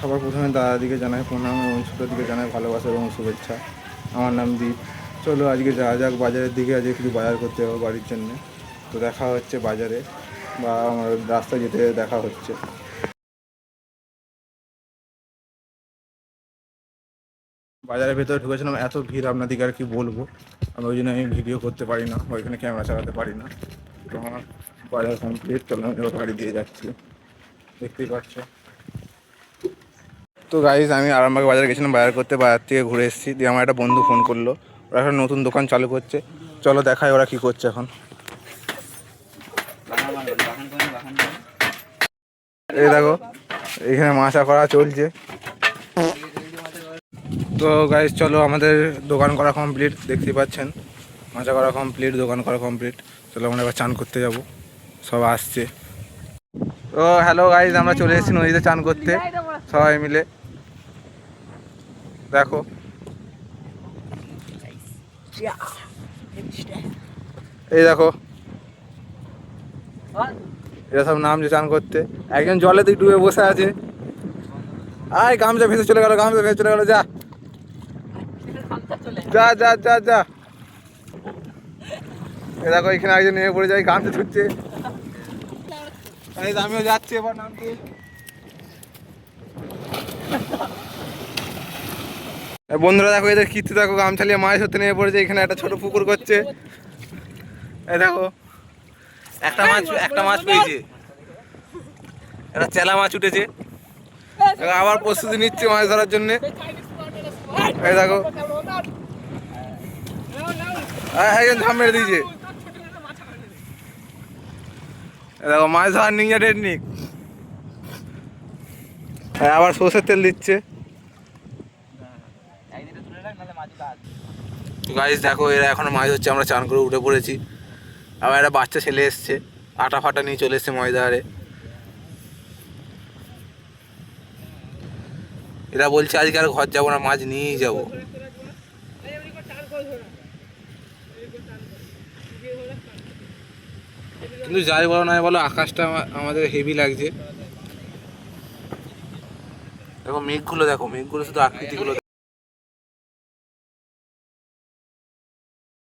সবার প্রথমে দাদাদিকে জানাই প্রণাম এবং ছোটোদিকে জানাই ভালোবাসা এবং শুভেচ্ছা। আমার নাম দীপ। চলো আজকে যাওয়া যাক বাজারের দিকে। আজকে কিছু বাজার করতে হবে বাড়ির জন্যে। তো দেখা হচ্ছে বাজারে, বা আমার রাস্তায় যেতে দেখা হচ্ছে। বাজারের ভেতরে ঢুকেছিলাম, এত ভিড় আপনাদেরকে আর কি বলবো। আমি ওই জন্য আমি ভিডিও করতে পারি না, ওইখানে ক্যামেরা চালাতে পারি না। তো আমার বাজার কমপ্লিট, চলো আমি গাড়ি দিয়ে যাচ্ছি, দেখতেই পাচ্ছ। তো গাইজ আমি আরামবাগ বাজারে গেছিলাম বাজার করতে, বাজার থেকে ঘুরে এসেছি। দিয়ে আমার একটা বন্ধু ফোন করলো, ওরা একটা নতুন দোকান চালু করছে। চলো দেখাই ওরা কি করছে এখন। এই দেখো এখানে মাছা করা চলছে। তো গাইজ চলো আমাদের দোকান করা কমপ্লিট, দেখতেই পাচ্ছেন মাছা করা কমপ্লিট, দোকান করা কমপ্লিট। চলো আমরা এবার চান করতে যাব, সব আসছে। তো হ্যালো গাইজ, আমরা চলে এসেছি নদীতে চান করতে সবাই মিলে। দেখো এই দেখো এরা সব নামছে চান করতে। একজন জলে দিক ডুবে বসে আছে। আয় গামছা ভেসে চলে গেল, গামছা ভেসে চলে গেল। যা যা যা যা যা। এ দেখো এখানে একজন নেমে পড়ে যায়, গামছা ছুটছে। আমিও যাচ্ছি এবার নামতে। বন্ধুরা দেখো এদের কীর্তি দেখো, গামছা নিয়ে মাছ ধরতে নেমে পড়েছে। এখানে একটা ছোট পুকুর করছে। এই দেখো একটা মাছ পেয়েছে, একটা চেলা মাছ উঠেছে। আবার প্রস্তুতি নিচ্ছে মাছ ধরার জন্য। এই দেখো একজন ঝাম মেরে দিয়েছে। দেখো মাছ ধরার নিঞ্জা টেকনিক। আবার সর্ষের তেল দিচ্ছে। গাইস দেখো এরা এখনো মাছ ধরছে, আমরা চান করে উঠে পড়েছি। আবার একটা বাচ্চা ছেলে এসছে, আটা ফাটা নিয়ে চলে এসছে ময়দারে। এরা বলছে আজকে আর ঘর যাবো না, মাছ নিয়েই যাবো। কিন্তু যাই বলো না বলো, আকাশটা আমাদের হেভি লাগছে। দেখো মেঘগুলো, দেখো মেঘগুলো শুধু আকৃতিগুলো।